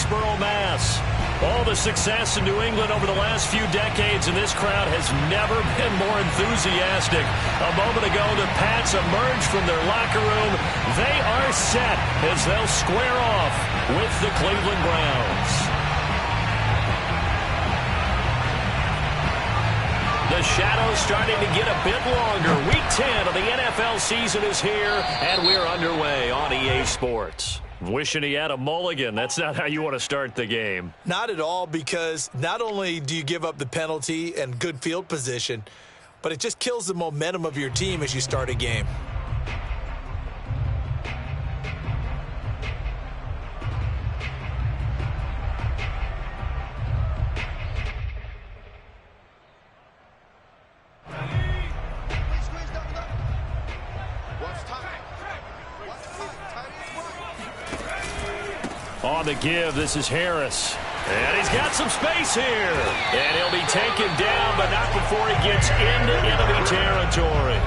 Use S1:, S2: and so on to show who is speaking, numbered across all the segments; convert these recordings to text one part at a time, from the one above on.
S1: Foxborough, Mass. All the success in New England over the last few decades, and this crowd has never been more enthusiastic. A moment ago, the Pats emerged from their locker room. They are set as they'll square off with the Cleveland Browns. The shadow's starting to get a bit longer. Week 10 of the NFL season is here, and we're underway on EA Sports. Wishing he had a mulligan. That's not how you want to start the game.
S2: Not at all, because not only do you give up the penalty and good field position, but it just kills the momentum of your team as you start a game.
S1: On the give, this is Harris. And he's got some space here. And he'll be taken down, but not before he gets into enemy territory.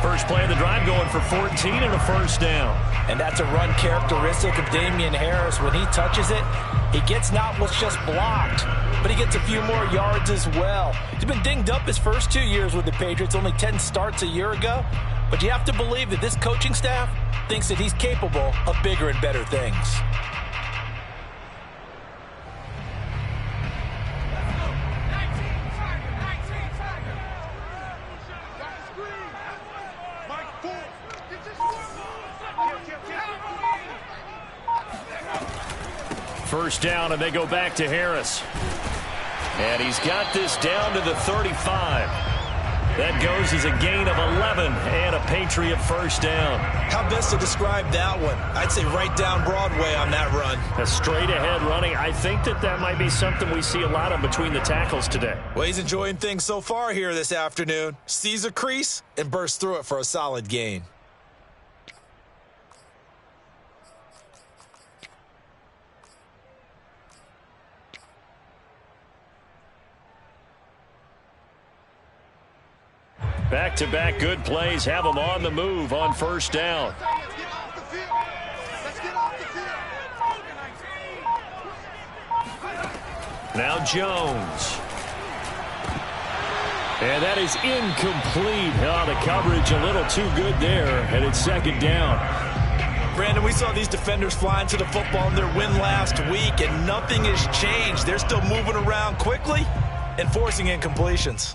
S1: First play of the drive going for 14 and a first down.
S3: And that's a run characteristic of Damian Harris. When he touches it, he gets not what's just blocked, but he gets a few more yards as well. He's been dinged up his first 2 years with the Patriots, only 10 starts a year ago. But you have to believe that this coaching staff thinks that he's capable of bigger and better things.
S1: First down, and they go back to Harris. And he's got this down to the 35. That goes as a gain of 11 and a Patriot first down.
S2: How best to describe that one? I'd say right down Broadway on that run.
S1: A straight-ahead running. I think that might be something we see a lot of between the tackles today.
S2: Well, he's enjoying things so far here this afternoon. Sees a crease and bursts through it for a solid gain.
S1: Back-to-back good plays have them on the move on first down. Now Jones. And that is incomplete. Oh, the coverage a little too good there, and it's second down.
S2: Brandon, we saw these defenders flying to the football in their win last week, and nothing has changed. They're still moving around quickly and forcing incompletions.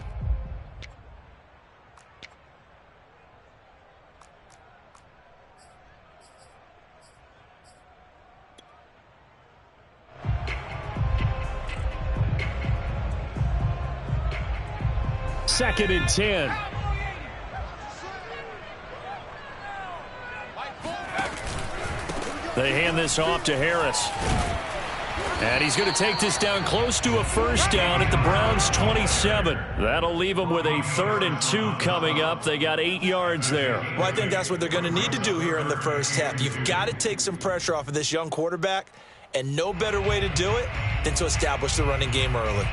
S1: Second and 10. They hand this off to Harris. And he's going to take this down close to a first down at the Browns' 27. That'll leave them with a 3rd and 2 coming up. They got 8 yards there.
S2: Well, I think that's what they're going to need to do here in the first half. You've got to take some pressure off of this young quarterback, and no better way to do it than to establish the running game early.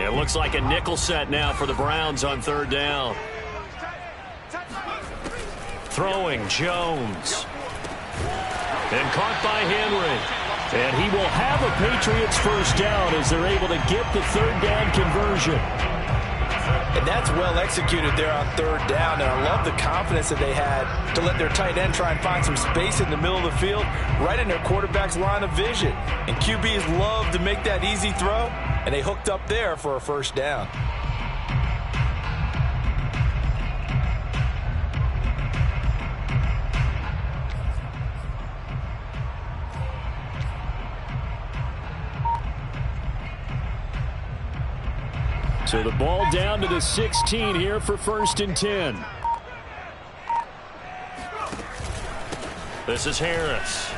S1: It looks like a nickel set now for the Browns on third down. Throwing Jones. And caught by Henry. And he will have a Patriots first down as they're able to get the third down conversion.
S3: And that's well executed there on third down. And I love the confidence that they had to let their tight end try and find some space in the middle of the field, right in their quarterback's line of vision. And QBs love to make that easy throw, and they hooked up there for a first down.
S1: So the ball down to the 16 here for 1st and 10. This is Harris.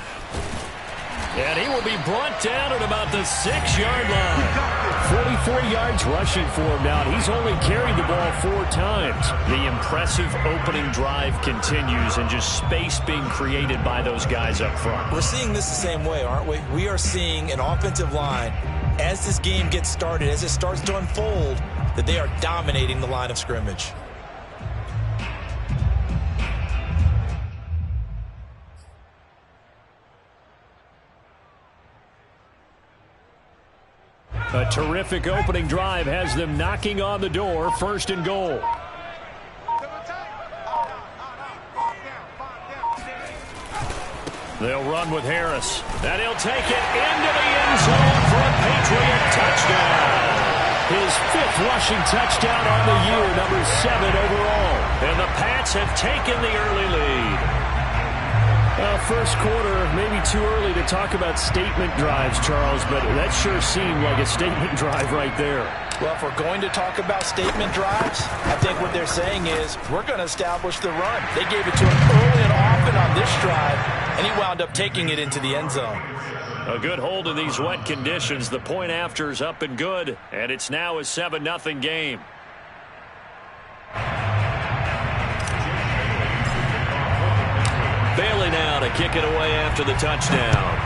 S1: And he will be brought down at about the 6-yard line. 44 yards rushing for him now. He's only carried the ball 4 times. The impressive opening drive continues, and just space being created by those guys up front.
S3: We're seeing this the same way, aren't we? We are seeing an offensive line, as this game gets started, as it starts to unfold, that they are dominating the line of scrimmage.
S1: A terrific opening drive has them knocking on the door, 1st and goal. They'll run with Harris. And he'll take it into the end zone for a Patriot touchdown. His 5th rushing touchdown on the year, number 7 overall. And the Pats have taken the early lead. First quarter, maybe too early to talk about statement drives, Charles, but that sure seemed like a statement drive right there.
S3: Well, if we're going to talk about statement drives, I think what they're saying is we're going to establish the run. They gave it to him early and often on this drive, and he wound up taking it into the end zone.
S1: A good hold in these wet conditions. The point after is up and good, and it's now a 7-0 game. Bailey now to kick it away after the touchdown.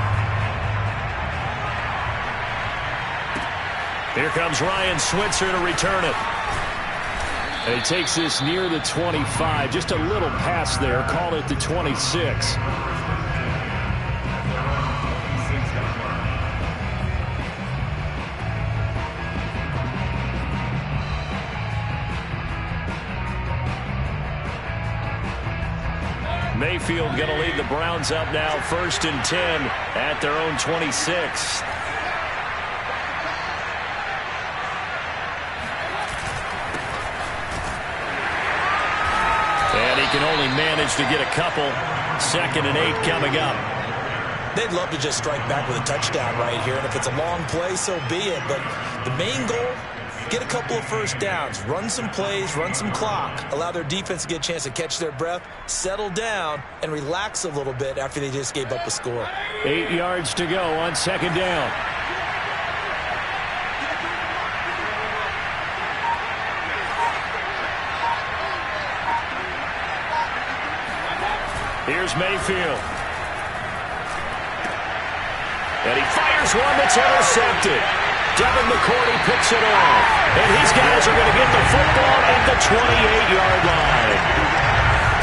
S1: Here comes Ryan Switzer to return it. And he takes this near the 25. Just a little pass there. Call it the 26. Mayfield going to lead the Browns up now, 1st and 10 at their own 26. And he can only manage to get a couple. 2nd and 8 coming up.
S3: They'd love to just strike back with a touchdown right here, and if it's a long play, so be it. But the main goal, get a couple of first downs, run some plays, run some clock, allow their defense to get a chance to catch their breath, settle down, and relax a little bit after they just gave up a score.
S1: 8 yards to go on 2nd down. Here's Mayfield. And he fires one that's intercepted. Devin McCourty picks it off. And these guys are going to get the football at the 28-yard line.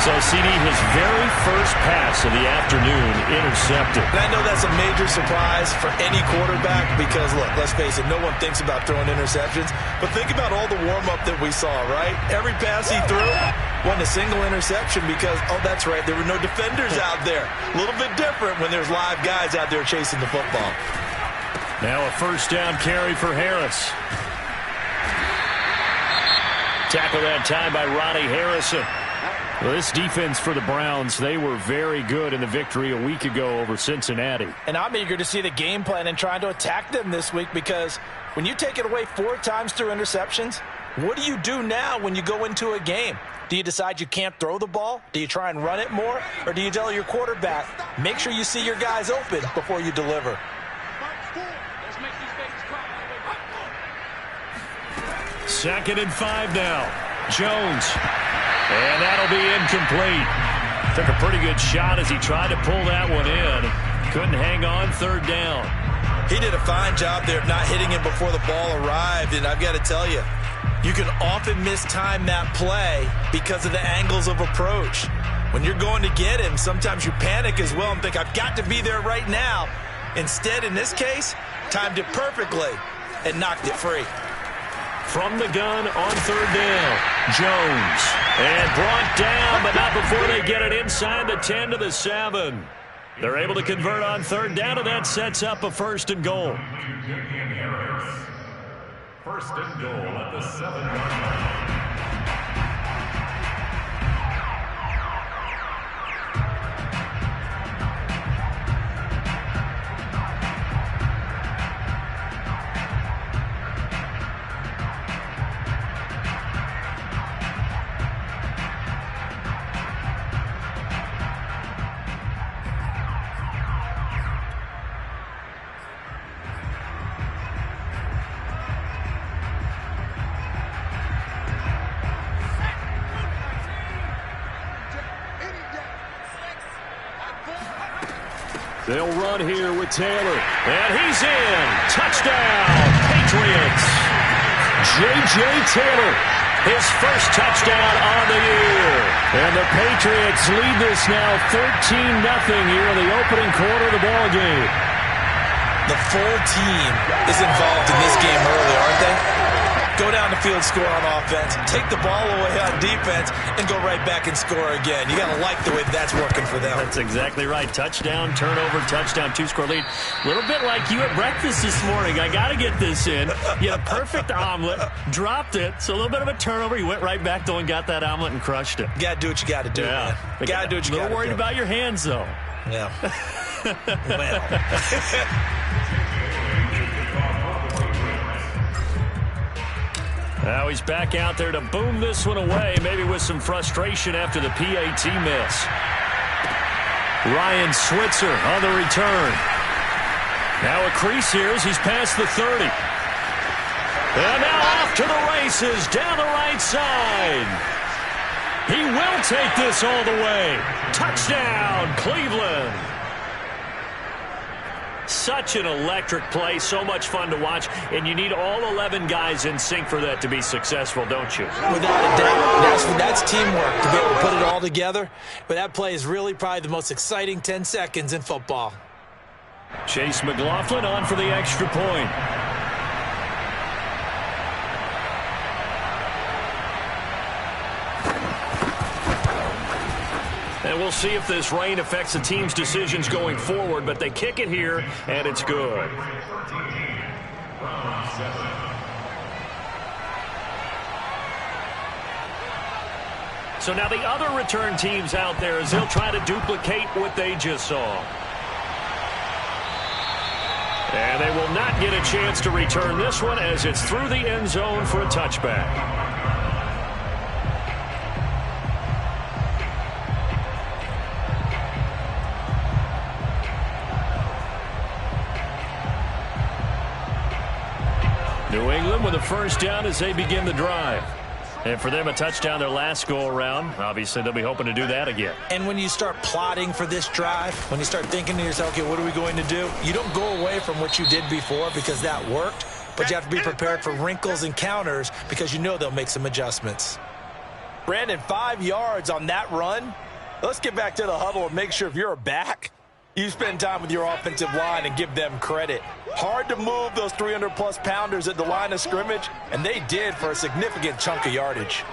S1: So, CD, his very first pass of the afternoon intercepted.
S3: And I know that's a major surprise for any quarterback because, look, let's face it, no one thinks about throwing interceptions. But think about all the warm-up that we saw, right? Every pass he threw wasn't a single interception because, oh, that's right, there were no defenders out there. A little bit different when there's live guys out there chasing the football.
S1: Now a 1st down carry for Harris. Tackle that time by Ronnie Harrison. Well, this defense for the Browns, they were very good in the victory a week ago over Cincinnati.
S3: And I'm eager to see the game plan and trying to attack them this week because when you take it away 4 times through interceptions, what do you do now when you go into a game? Do you decide you can't throw the ball? Do you try and run it more? Or do you tell your quarterback, make sure you see your guys open before you deliver?
S1: 2nd and 5 now. Jones. And that'll be incomplete. Took a pretty good shot as he tried to pull that one in. Couldn't hang on 3rd down.
S3: He did a fine job there of not hitting it before the ball arrived. And I've got to tell you, you can often mistime that play because of the angles of approach. When you're going to get him, sometimes you panic as well and think, I've got to be there right now. Instead, in this case, timed it perfectly and knocked it free.
S1: From the gun on 3rd down, Jones. And brought down, but not before they get it inside the 10 to the 7. They're able to convert on 3rd down, and that sets up a 1st and goal.
S4: 1st and goal at the 7.
S1: They'll run here with Taylor. And he's in. Touchdown, Patriots. J.J. Taylor, his first touchdown on the year. And the Patriots lead this now 13-0 here in the opening quarter of the ball game.
S3: The full team is involved in this game early, aren't they? Go down the field, score on offense, take the ball away on defense, and go right back and score again. You got to like the way that's working for them.
S1: That's exactly right. Touchdown, turnover, touchdown, two-score lead. A little bit like you at breakfast this morning. I got to get this in. You had a perfect omelet, dropped it, so a little bit of a turnover. You went right back, though, and got that omelet and crushed it.
S3: You got to do what you got to do, man. You got to do what you got to do.
S1: A little worried about your hands, though.
S3: Yeah. Well.
S1: Now he's back out there to boom this one away, maybe with some frustration after the PAT miss. Ryan Switzer on the return. Now a crease here as he's past the 30. And now off to the races down the right side. He will take this all the way. Touchdown, Cleveland. Such an electric play, so much fun to watch, and you need all 11 guys in sync for that to be successful, don't you?
S3: Without a doubt. That's teamwork to be able to put it all together. But that play is really probably the most exciting 10 seconds in football.
S1: Chase McLaughlin on for the extra point. And we'll see if this rain affects the team's decisions going forward, but they kick it here, and it's good. So now the other return teams out there as they'll try to duplicate what they just saw. And they will not get a chance to return this one as it's through the end zone for a touchback. New England with a first down as they begin the drive. And for them, a touchdown their last go-around. Obviously, they'll be hoping to do that again.
S3: And when you start plotting for this drive, when you start thinking to yourself, okay, what are we going to do? You don't go away from what you did before because that worked, but you have to be prepared for wrinkles and counters because you know they'll make some adjustments. Brandon, 5 yards on that run. Let's get back to the huddle and make sure if you're a back, you spend time with your offensive line and give them credit. Hard to move those 300-plus pounders at the line of scrimmage, and they did for a significant chunk of yardage.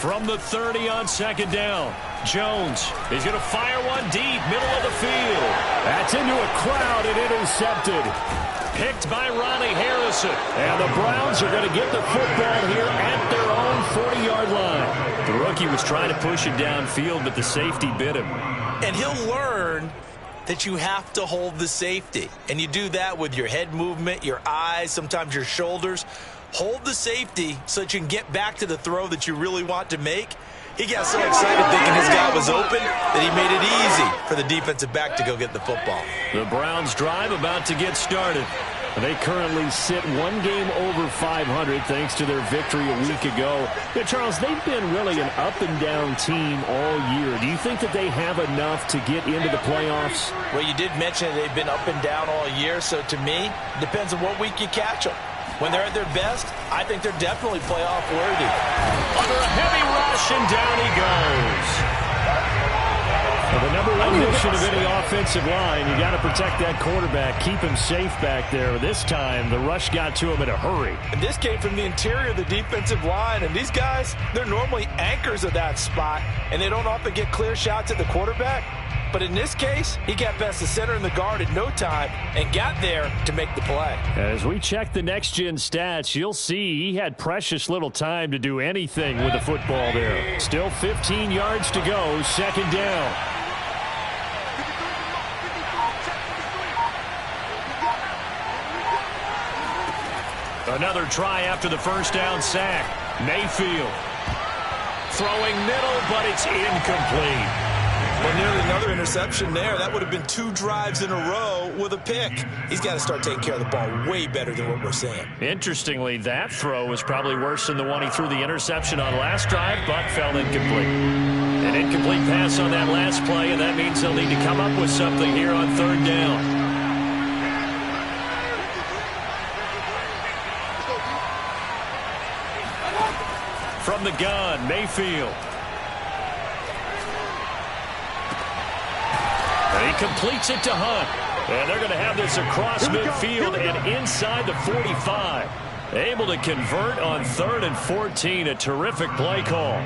S1: From the 30 on second down, Jones is going to fire one deep, middle of the field. That's into a crowd and intercepted. Picked by Ronnie Harrison. And the Browns are going to get the football here at their own 40-yard line. The rookie was trying to push it downfield, but the safety bit him.
S3: And he'll learn that you have to hold the safety. And you do that with your head movement, your eyes, sometimes your shoulders. Hold the safety so that you can get back to the throw that you really want to make. He got so excited thinking his guy was open that he made it easy for the defensive back to go get the football.
S1: The Browns drive about to get started. They currently sit one game over 500 thanks to their victory a week ago. Yeah, Charles, they've been really an up-and-down team all year. Do you think that they have enough to get into the playoffs?
S3: Well, you did mention they've been up and down all year, so to me, it depends on what week you catch them. When they're at their best, I think they're definitely playoff worthy.
S1: Under a heavy rush, and down he goes. Well, the number one mission of any offensive line, you got to protect that quarterback, keep him safe back there. This time, the rush got to him in a hurry.
S3: And this came from the interior of the defensive line, and these guys, they're normally anchors of that spot, and they don't often get clear shots at the quarterback. But in this case, he got past the center and the guard in no time and got there to make the play.
S1: As we check the next-gen stats, you'll see he had precious little time to do anything with the football there. Still 15 yards to go, second down. Another try after the first down sack. Mayfield throwing middle, but it's incomplete.
S3: Well, nearly another interception there. That would have been 2 drives in a row with a pick. He's got to start taking care of the ball way better than what we're seeing.
S1: Interestingly, that throw was probably worse than the one he threw the interception on last drive, but fell incomplete. An incomplete pass on that last play, and that means they'll need to come up with something here on third down. From the gun, Mayfield. And he completes it to Hunt. And they're going to have this across midfield and inside the 45. Able to convert on 3rd and 14. A terrific play call.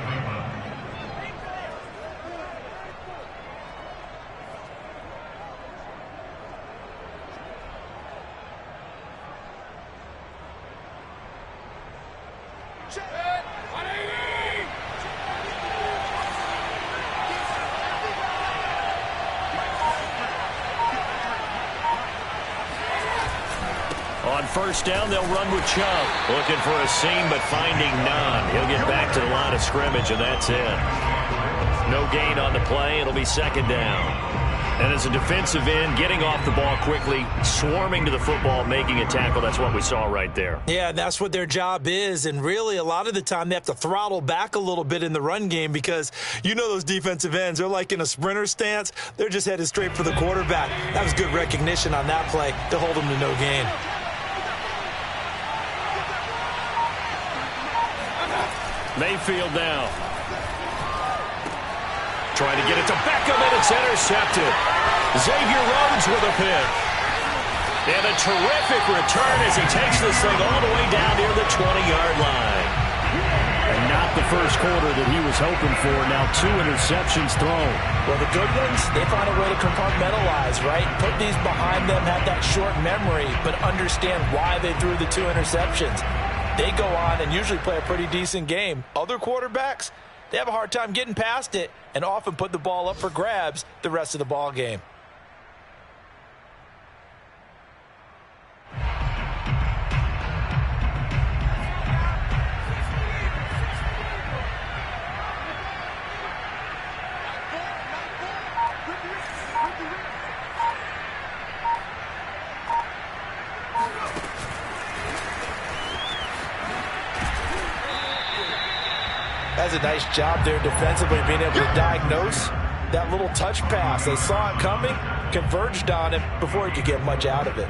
S1: On first down, they'll run with Chubb. Looking for a seam, but finding none. He'll get back to the line of scrimmage, and that's it. No gain on the play. It'll be second down. And as a defensive end, getting off the ball quickly, swarming to the football, making a tackle, that's what we saw right there.
S3: Yeah, that's what their job is. And really, a lot of the time, they have to throttle back a little bit in the run game because you know those defensive ends, they're like in a sprinter stance. They're just headed straight for the quarterback. That was good recognition on that play to hold them to no gain.
S1: Mayfield now. Trying to get it to Beckham, and it's intercepted. Xavier Rhodes with a pick. And a terrific return as he takes this thing all the way down near the 20-yard line.
S5: And not the first quarter that he was hoping for. Now 2 interceptions thrown.
S3: Well, the good ones, they find a way to compartmentalize, right? Put these behind them, have that short memory, but understand why they threw the 2 interceptions. They go on and usually play a pretty decent game. Other quarterbacks, they have a hard time getting past it and often put the ball up for grabs the rest of the ball game. That's a nice job there defensively, being able to diagnose that little touch pass. They saw it coming, converged on it before he could get much out of it.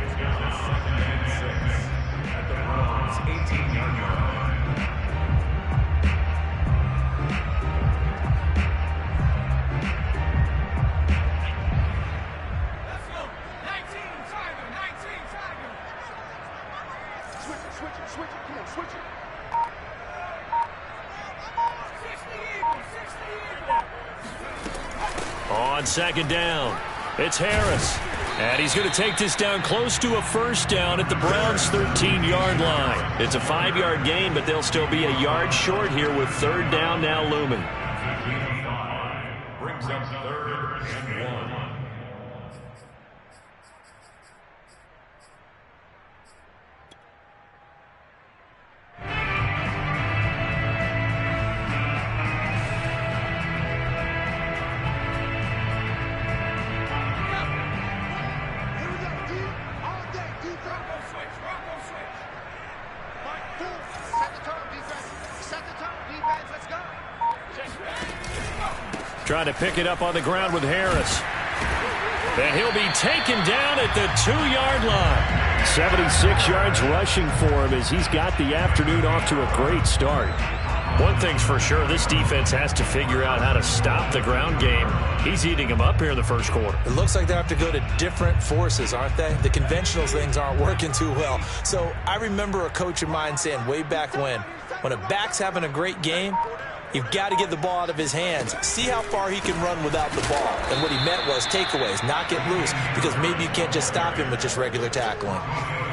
S1: On second down, it's Harris. And he's going to take this down close to a first down at the Browns' 13-yard line. It's a 5-yard gain, but they'll still be a yard short here with third down now looming.
S4: Brings up 3rd and 1.
S1: Trying to pick it up on the ground with Harris. And he'll be taken down at the 2-yard line.
S5: 76 yards rushing for him as he's got the afternoon off to a great start.
S1: One thing's for sure, this defense has to figure out how to stop the ground game. He's eating them up here in the first quarter.
S3: It looks like they have to go to different forces, aren't they? The conventional things aren't working too well. So I remember a coach of mine saying way back when a back's having a great game, you've got to get the ball out of his hands. See how far he can run without the ball. And what he meant was takeaways, not get loose, because maybe you can't just stop him with just regular tackling.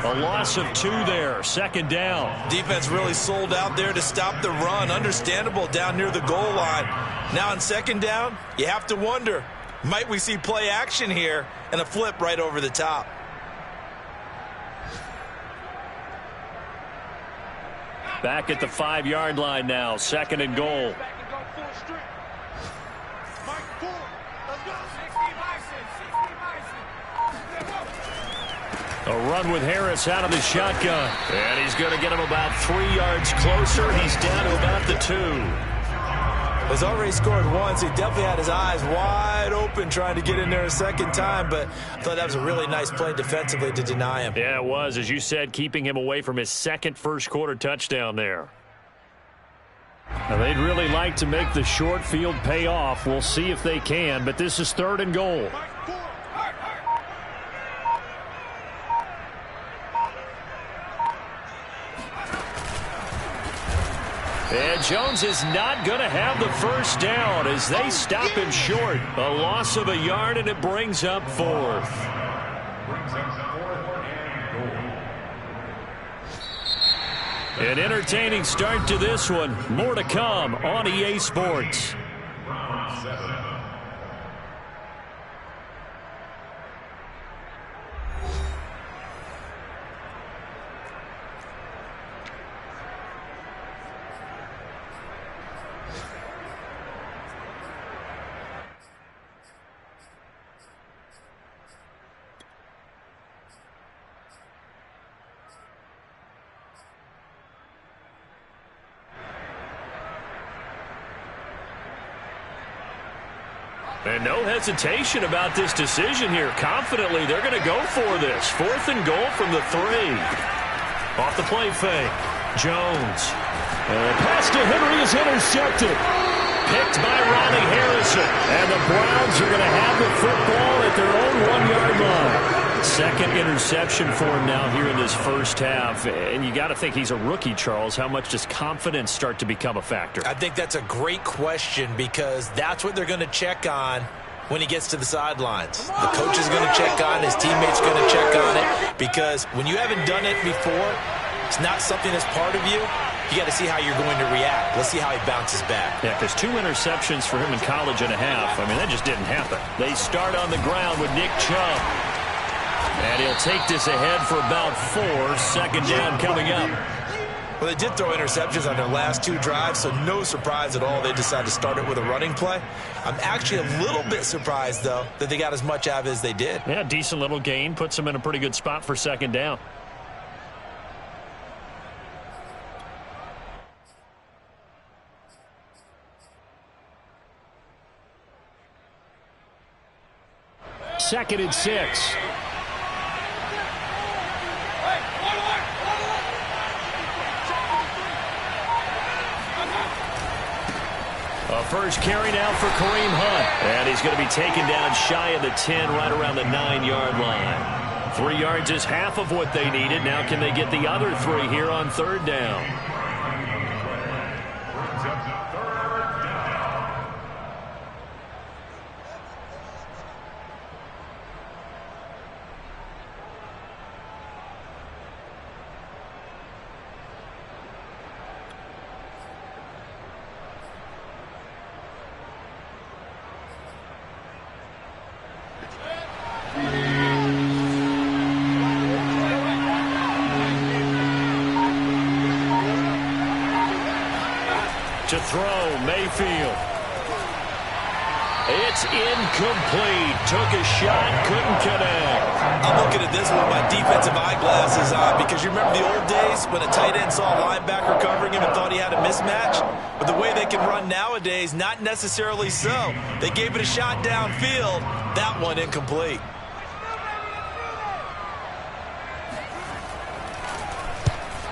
S1: A loss of 2 there, second down.
S2: Defense really sold out there to stop the run. Understandable down near the goal line. Now on second down, you have to wonder, might we see play action here and a flip right over the top?
S1: Back at the 5-yard line now, second and goal. A run with Harris out of the shotgun. And he's going to get him about 3 yards closer. He's down to about the 2.
S3: He's already scored once. He definitely had his eyes wide open trying to get in there a second time, but I thought that was a really nice play defensively to deny him.
S1: Yeah, it was, as you said, keeping him away from his second first-quarter touchdown there. Now, they'd really like to make the short field pay off. We'll see if they can, but this is 3rd and goal. And Jones is not going to have the first down as they stop him short. A loss of a yard, and it brings up 4th. An entertaining start to this one. More to come on EA Sports.
S4: Round 7.
S1: And no hesitation about this decision here. Confidently, they're going to go for this. 4th and goal from the 3. Off the play fake. Jones. And pass to Henry is intercepted. Picked by Ronnie Harrison. And the Browns are going to have the football at their own 1-yard line. Second interception for him now here in this first half. And you got to think he's a rookie, Charles. How much does confidence start to become a factor?
S3: I think that's a great question because that's what they're going to check on when he gets to the sidelines. The coach is going to check on it. His teammates going to check on it because when you haven't done it before, it's not something that's part of you. You got to see how you're going to react. Let's see how he bounces back.
S1: Yeah, because 2 interceptions for him in college and a half. I mean, that just didn't happen. They start on the ground with Nick Chubb. And he'll take this ahead for about 4. 2nd down coming up.
S3: Well, they did throw interceptions on their last 2 drives, so no surprise at all they decided to start it with a running play. I'm actually a little bit surprised, though, that they got as much out of it as they did.
S1: Yeah, decent little gain. Puts them in a pretty good spot for 2nd down. Second and 6. First carry now for Kareem Hunt. And he's going to be taken down shy of the 10, right around the 9-yard line. 3 yards is half of what they needed. Now can they get the other 3 here on 3rd down? To throw, Mayfield. It's incomplete. Took a shot, couldn't connect.
S3: I'm looking at this with my defensive eyeglasses on because you remember the old days when a tight end saw a linebacker covering him and thought he had a mismatch? But the way they can run nowadays, not necessarily so. They gave it a shot downfield. That one incomplete.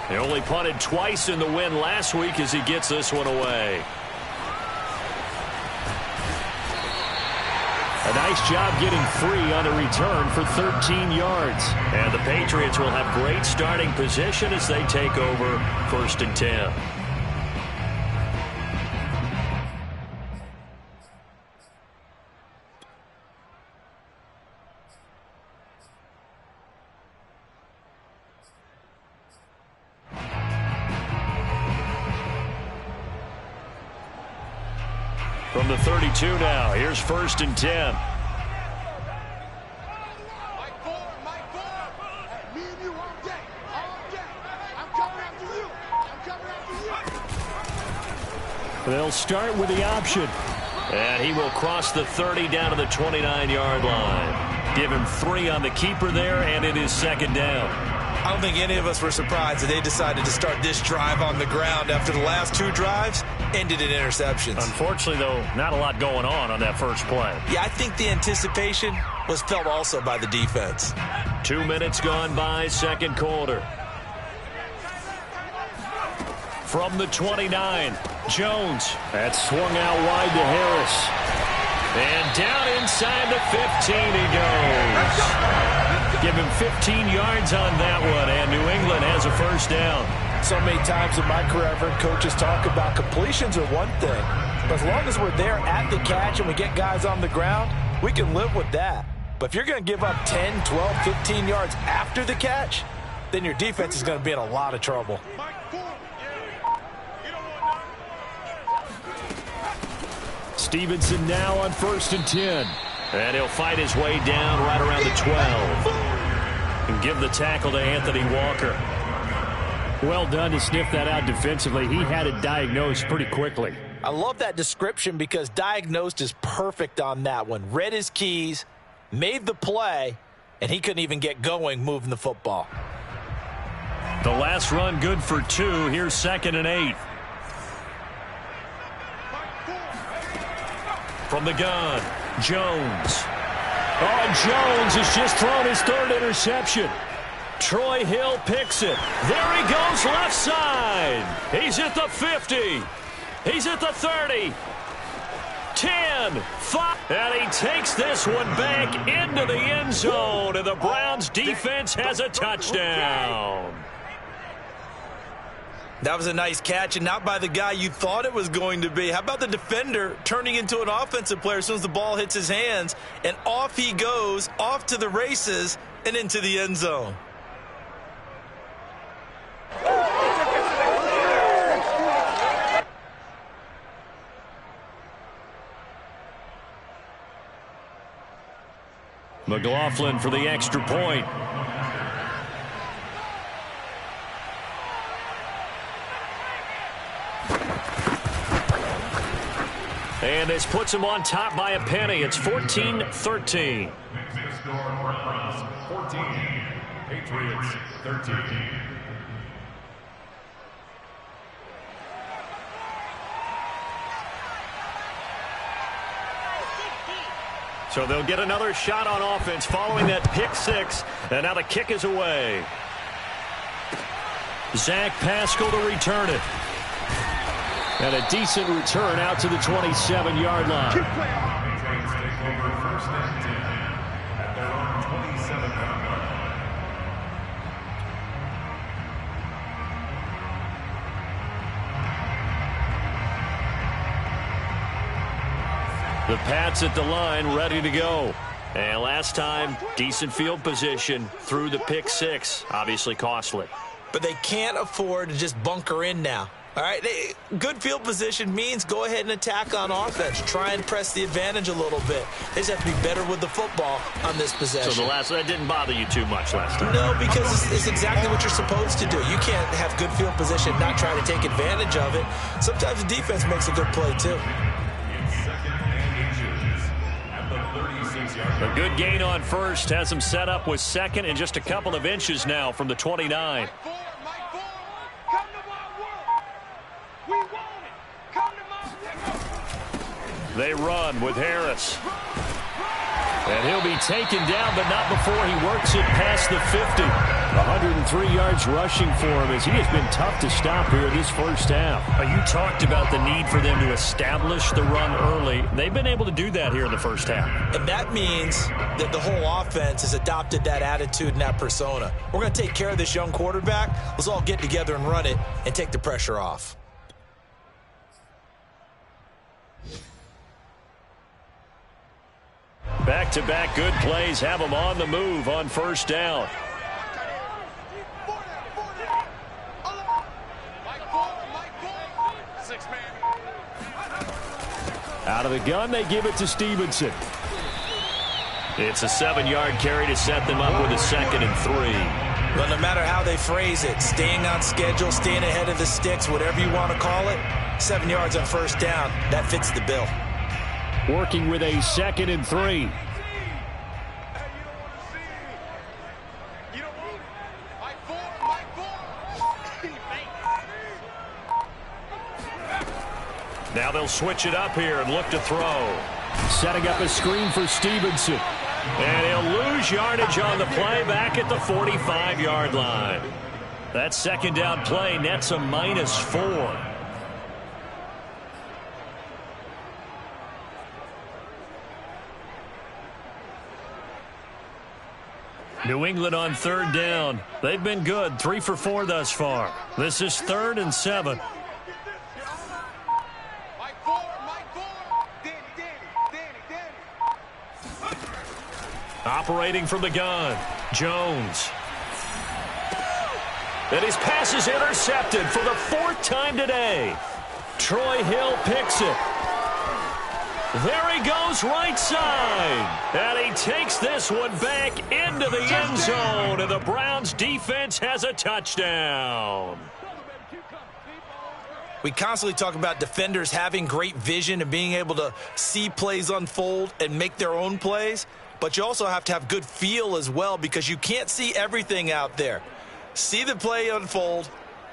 S1: They only punted twice in the win last week as he gets this one away. A nice job getting free on a return for 13 yards. And the Patriots will have great starting position as they take over 1st and 10. From the 32 now, here's 1st and 10. They'll start with the option. And he will cross the 30 down to the 29-yard line. Give him 3 on the keeper there, and it is 2nd down.
S2: I don't think any of us were surprised that they decided to start this drive on the ground after the last 2 drives ended in interceptions.
S1: Unfortunately, though, not a lot going on that first play.
S2: Yeah, I think the anticipation was felt also by the defense.
S1: 2 minutes gone by, second quarter. From the 29, Jones.
S5: That swung out wide to Harris.
S1: And down inside the 15 he goes. Give him 15 yards on that one, and New England has a first down.
S3: So many times in my career, I've heard coaches talk about completions are one thing. But as long as we're there at the catch and we get guys on the ground, we can live with that. But if you're going to give up 10, 12, 15 yards after the catch, then your defense is going to be in a lot of trouble.
S5: Stevenson now on 1st and 10.
S1: And he'll fight his way down right around the 12. And give the tackle to Anthony Walker.
S5: Well done to sniff that out defensively. He had it diagnosed pretty quickly.
S3: I love that description because diagnosed is perfect on that one. Read his keys, made the play, and he couldn't even get going moving the football.
S1: The last run good for 2. Here's 2nd and 8. From the gun, Jones. Oh, Jones has just thrown his 3rd interception. Troy Hill picks it. There he goes left side. He's at the 50. He's at the 30. 10, 5. And he takes this one back into the end zone. And the Browns defense has a touchdown.
S2: That was a nice catch, and not by the guy you thought it was going to be. How about the defender turning into an offensive player as soon as the ball hits his hands, and off he goes, off to the races, and into the end zone.
S1: McLaughlin for the extra point. And this puts him on top by a penny. It's 14-13.
S4: Score Browns 14, Patriots 13.
S1: So they'll get another shot on offense following that pick 6. And now the kick is away. Zach Pascal to return it. And a decent return out to the 27-yard line.
S4: Patriots take over 1st and 10 at their own 27-yard line.
S1: The Pats at the line, ready to go. And last time, decent field position through the pick 6. Obviously costly.
S2: But they can't afford to just bunker in now. All right, good field position means go ahead and attack on offense. Try and press the advantage a little bit. They just have to be better with the football on this possession.
S1: So that didn't bother you too much last time?
S2: No, because it's exactly what you're supposed to do. You can't have good field position and not try to take advantage of it. Sometimes the defense makes a good play, too.
S1: A good gain on 1st has him set up with 2nd and just a couple of inches now from the 29. They run with Harris. And he'll be taken down, but not before he works it past the 50.
S5: 103 yards rushing for him as he has been tough to stop here this first half.
S1: You talked about the need for them to establish the run early. They've been able to do that here in the first half.
S2: And that means that the whole offense has adopted that attitude and that persona. We're going to take care of this young quarterback. Let's all get together and run it and take the pressure off.
S1: Back-to-back good plays have them on the move on 1st down.
S5: Out of the gun, they give it to Stevenson.
S1: It's a 7-yard carry to set them up with a 2nd and 3.
S2: Well, no matter how they phrase it, staying on schedule, staying ahead of the sticks, whatever you want to call it, 7 yards on 1st down, that fits the bill.
S5: Working with a 2nd and 3.
S1: Now they'll switch it up here and look to throw.
S5: Setting up a screen for Stevenson.
S1: And he'll lose yardage on the play back at the 45-yard line. That second down play nets a -4. New England on third down. They've been good, 3 for 4 thus far. This is 3rd and 7. Operating from the gun, Jones. And his pass is intercepted for the 4th time today. Troy Hill picks it. There he goes right side. And he takes this one back into the end zone. And the Browns defense has a touchdown.
S2: We constantly talk about defenders having great vision and being able to see plays unfold and make their own plays. But you also have to have good feel as well, because you can't see everything out there. See the play unfold,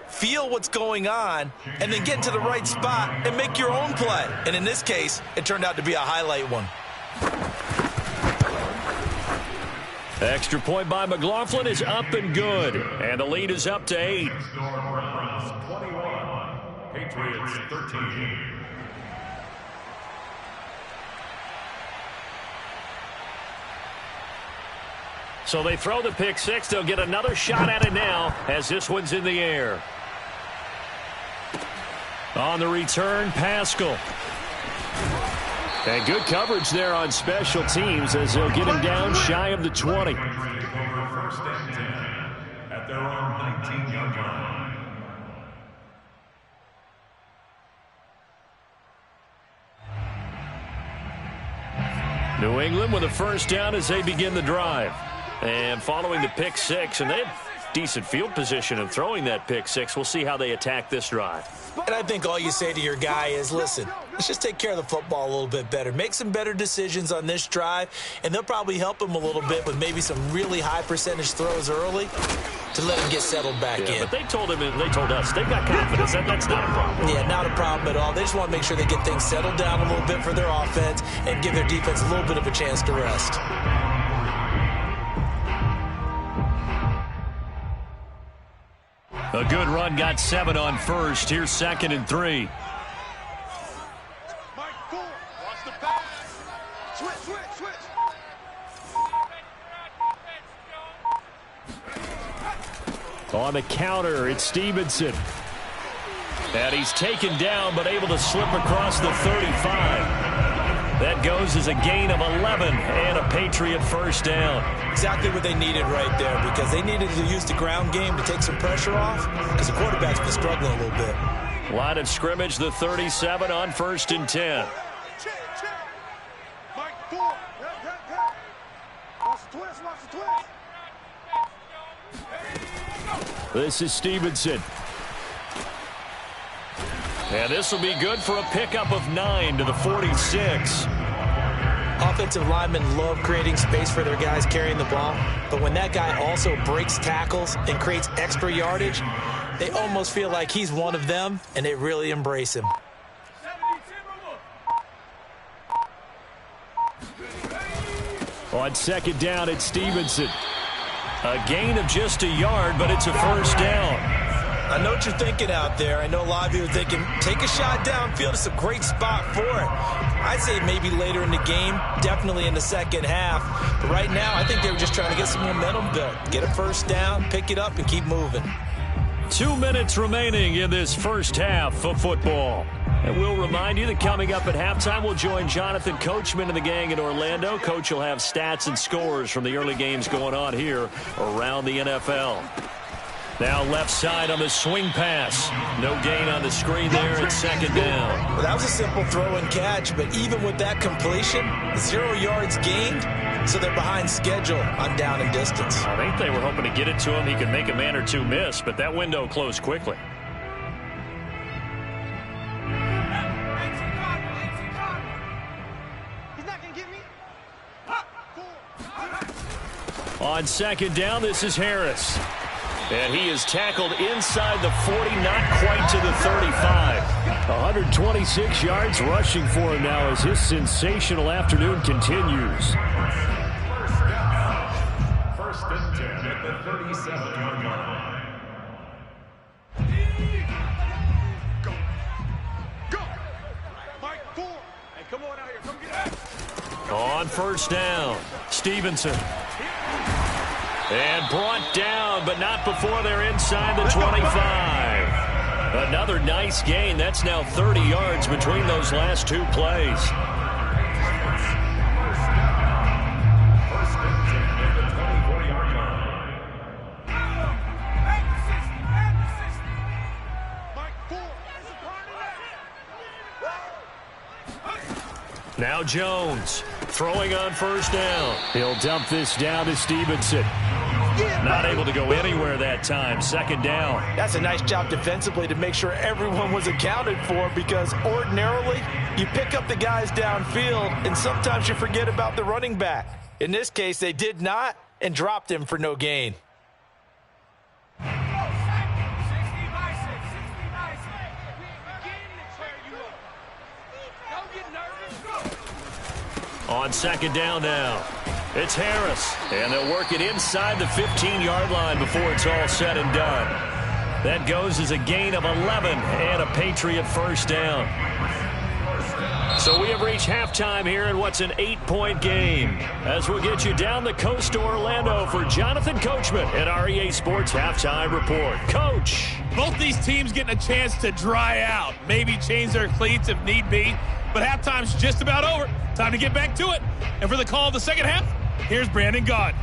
S2: feel what's going on, and then get into the right spot and make your own play. And in this case, it turned out to be a highlight one.
S1: Extra point by McLaughlin is up and good. And the lead is up to 8.
S4: Browns 21, Patriots 13.
S1: So they throw the pick 6. They'll get another shot at it now as this one's in the air. On the return, Pascal.
S5: And good coverage there on special teams as they'll get him down shy of the 20.
S4: First and 10 at their own 19-yard line.
S1: New England with a first down as they begin the drive. And following the pick 6, and they have decent field position in throwing that pick 6. We'll see how they attack this drive.
S2: And I think all you say to your guy is, listen, let's just take care of the football a little bit better. Make some better decisions on this drive, and they'll probably help him a little bit with maybe some really high percentage throws early to let him get settled back in.
S1: But they told him, and they told us, they've got confidence. That's not a problem.
S2: Yeah, not a problem at all. They just want to make sure they get things settled down a little bit for their offense and give their defense a little bit of a chance to rest.
S1: A good run got 7 on first. Here's 2nd and 3.
S5: On the counter, it's Stevenson.
S1: And he's taken down, but able to slip across the 35. That goes as a gain of 11 and a Patriot first down.
S2: Exactly what they needed right there, because they needed to use the ground game to take some pressure off, because the quarterback's been struggling a little bit.
S1: Line of scrimmage, the 37 on 1st and 10.
S5: This is Stevenson.
S1: And this will be good for a pickup of 9 to the 46.
S2: Offensive linemen love creating space for their guys carrying the ball, but when that guy also breaks tackles and creates extra yardage, they almost feel like he's one of them, and they really embrace him.
S5: On 2nd down, it's Stevenson.
S1: A gain of just a yard, but it's a first down.
S2: I know what you're thinking out there. I know a lot of you are thinking, take a shot downfield. It's a great spot for it. I'd say maybe later in the game, definitely in the second half. But right now, I think they were just trying to get some momentum built. Get a first down, pick it up, and keep moving.
S1: 2 minutes remaining in this first half of football. And we'll remind you that coming up at halftime, we'll join Jonathan Coachman and the gang in Orlando. Coach will have stats and scores from the early games going on here around the NFL. Now left side on the swing pass. No gain on the screen there at 2nd down.
S2: Well, that was a simple throw and catch, but even with that completion, 0 yards gained, so they're behind schedule on down and distance.
S1: I think they were hoping to get it to him. He could make a man or two miss, but that window closed quickly. On 2nd down, this is Harris. And he is tackled inside the 40, not quite to the 35.
S5: 126 yards rushing for him now as his sensational afternoon continues.
S4: First and 10 at the 37-yard line. Go! Mike, 4. Hey, come on out here. Come get out.
S1: On first down, Stevenson. And brought down, but not before they're inside the 25. Another nice gain. That's now 30 yards between those last two plays.
S4: First and 10 at the 24-yard line.
S1: Now Jones throwing on first down.
S5: He'll dump this down to Stevenson.
S1: Not able to go anywhere that time. Second down.
S3: That's a nice job defensively to make sure everyone was accounted for, because ordinarily you pick up the guys downfield and sometimes you forget about the running back. In this case, they did not and dropped him for no gain.
S1: On second down now, it's Harris. And they'll work it inside the 15-yard line before it's all said and done. That goes as a gain of 11 and a Patriot first down. So we have reached halftime here in what's an 8-point game, as we'll get you down the coast to Orlando for Jonathan Coachman at our EA Sports Halftime Report. Coach.
S6: Both these teams getting a chance to dry out, maybe change their cleats if need be, but halftime's just about over. Time to get back to it. And for the call of the second half, here's Brandon Gaudin.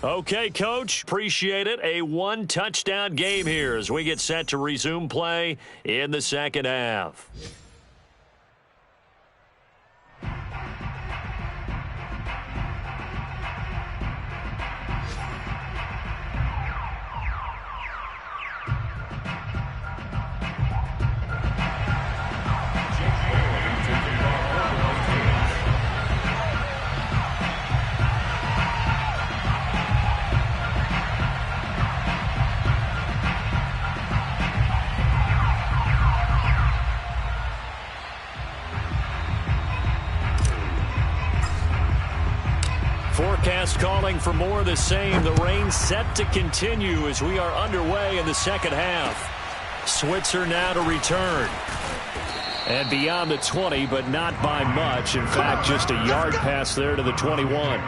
S1: Okay, Coach, appreciate it. A one-touchdown game here as we get set to resume play in the second half. Forecast calling for more of the same. The rain set to continue as we are underway in the second half. Switzer now to return. And beyond the 20, but not by much. In fact, just a yard pass there to the 21.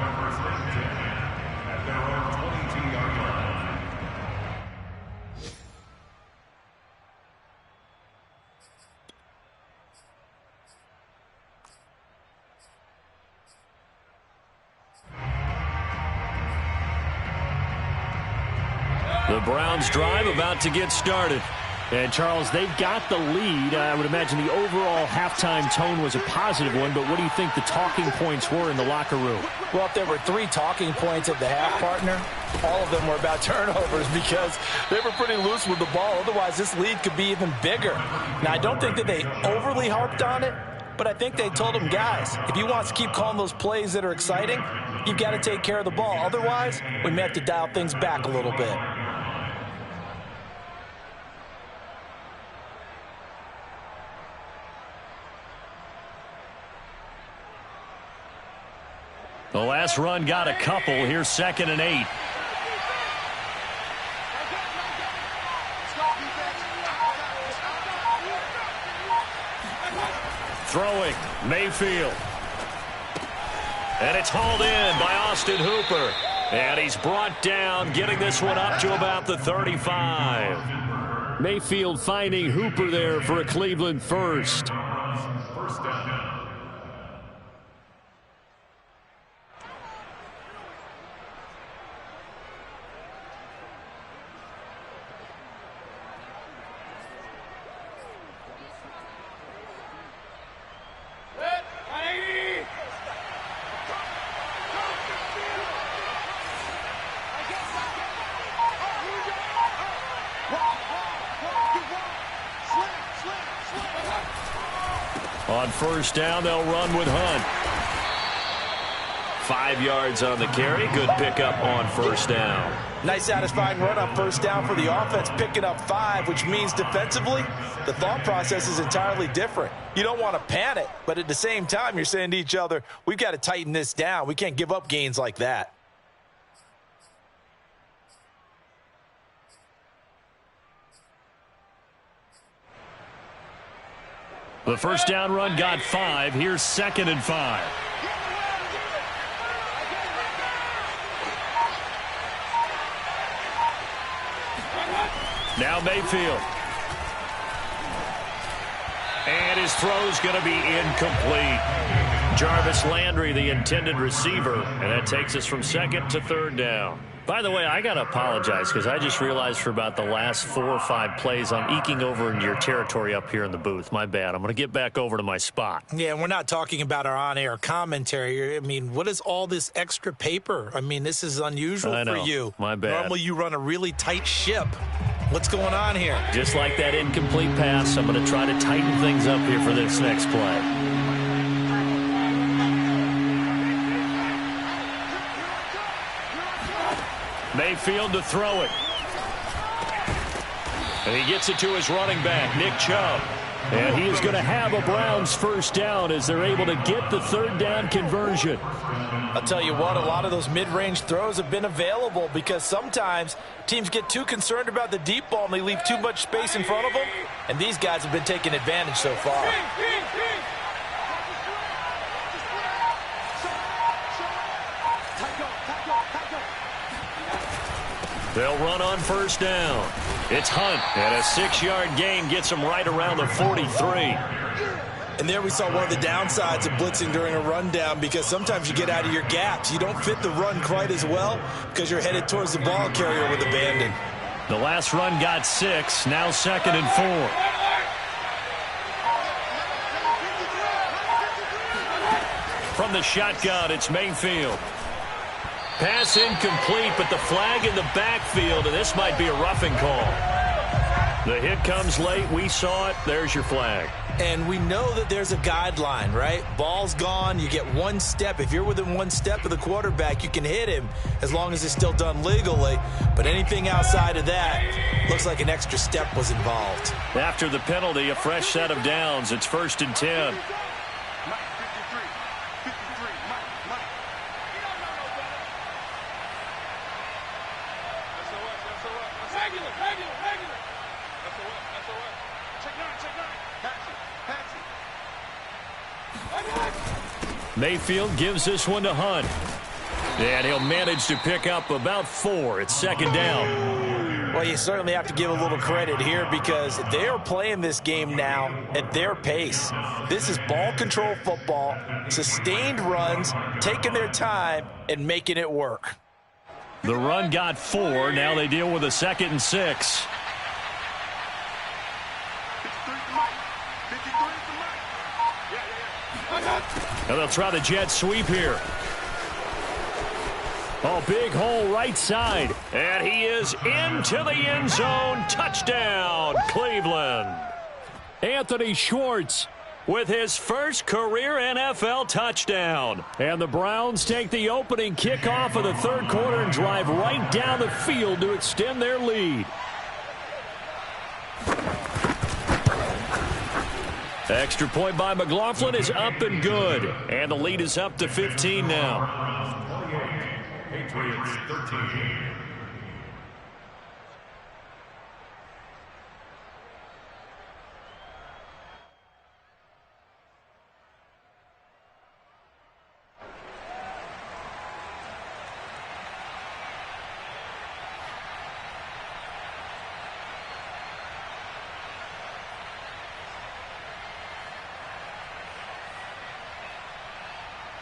S1: The Browns drive about to get started.
S5: And, Charles, they've got the lead. I would imagine the overall halftime tone was a positive one, but what do you think the talking points were in the locker room?
S3: Well, if there were 3 talking points at the half, partner, all of them were about turnovers because they were pretty loose with the ball. Otherwise, this lead could be even bigger. Now, I don't think that they overly harped on it, but I think they told them, guys, if you want to keep calling those plays that are exciting, you've got to take care of the ball. Otherwise, we may have to dial things back a little bit.
S1: The last run got a couple. Here's 2nd and 8. Throwing, Mayfield. And it's hauled in by Austin Hooper. And he's brought down, getting this one up to about the 35.
S5: Mayfield finding Hooper there for a Cleveland first.
S4: First down.
S1: On first down, they'll run with Hunt. 5 yards on the carry. Good pickup on first down.
S3: Nice satisfying run on first down for the offense, picking up 5, which means defensively, the thought process is entirely different. You don't want to panic, but at the same time, you're saying to each other, we've got to tighten this down. We can't give up gains like that.
S1: The first down run got 5. Here's 2nd and 5. Now Mayfield. And his throw's going to be incomplete. Jarvis Landry, the intended receiver. And that takes us from 2nd to 3rd down. By the way, I got to apologize because I just realized for about the last 4 or 5 plays I'm eking over into your territory up here in the booth. My bad. I'm going to get back over to my spot.
S3: Yeah, and we're not talking about our on-air commentary. I mean, what is all this extra paper? I mean, this is unusual for you.
S1: My bad.
S3: Normally you run a really tight ship. What's going on here?
S1: Just like that incomplete pass, I'm going to try to tighten things up here for this next play. Mayfield to throw it. And he gets it to his running back, Nick Chubb.
S5: And he is going to have a Browns first down as they're able to get the 3rd down conversion.
S3: I'll tell you what, a lot of those mid-range throws have been available because sometimes teams get too concerned about the deep ball and they leave too much space in front of them. And these guys have been taking advantage so far.
S1: They'll run on first down. It's Hunt, and a 6-yard gain gets him right around the 43.
S3: And there we saw one of the downsides of blitzing during a rundown because sometimes you get out of your gaps. You don't fit the run quite as well because you're headed towards the ball carrier with abandon.
S1: The last run got 6, now 2nd and 4. From the shotgun, it's Mayfield. Pass incomplete, but the flag in the backfield, and this might be a roughing call. The hit comes late. We saw it. There's your flag.
S3: And we know that there's a guideline, right? Ball's gone. You get 1 step. If you're within 1 step of the quarterback, you can hit him as long as it's still done legally. But anything outside of that looks like an extra step was involved.
S1: After the penalty, a fresh set of downs. It's 1st and 10. Mayfield gives this one to Hunt. And he'll manage to pick up about 4. It's 2nd down.
S3: Well, you certainly have to give a little credit here because they are playing this game now at their pace. This is ball control football, sustained runs, taking their time, and making it work.
S1: The run got 4. Now they deal with a 2nd and 6. And they'll try the jet sweep here. Oh, big hole right side. And he is into the end zone. Touchdown, Cleveland.
S5: Anthony Schwartz
S1: with his first career NFL touchdown.
S5: And the Browns take the opening kickoff of the 3rd quarter and drive right down the field to extend their lead.
S1: Extra point by McLaughlin is up and good. And the lead is up to 15 now.
S4: Patriots 13.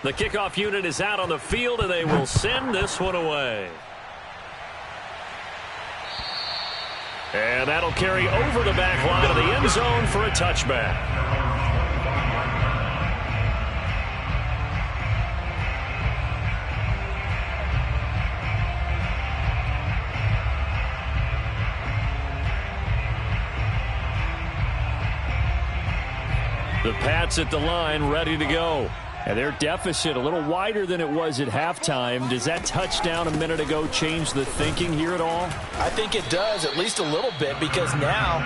S1: The kickoff unit is out on the field, and they will send this one away. And that'll carry over the back line of the end zone for a touchback. The Pats at the line, ready to go.
S5: And their deficit a little wider than it was at halftime. Does that touchdown a minute ago change the thinking here at all?
S3: I think it does, at least a little bit, because now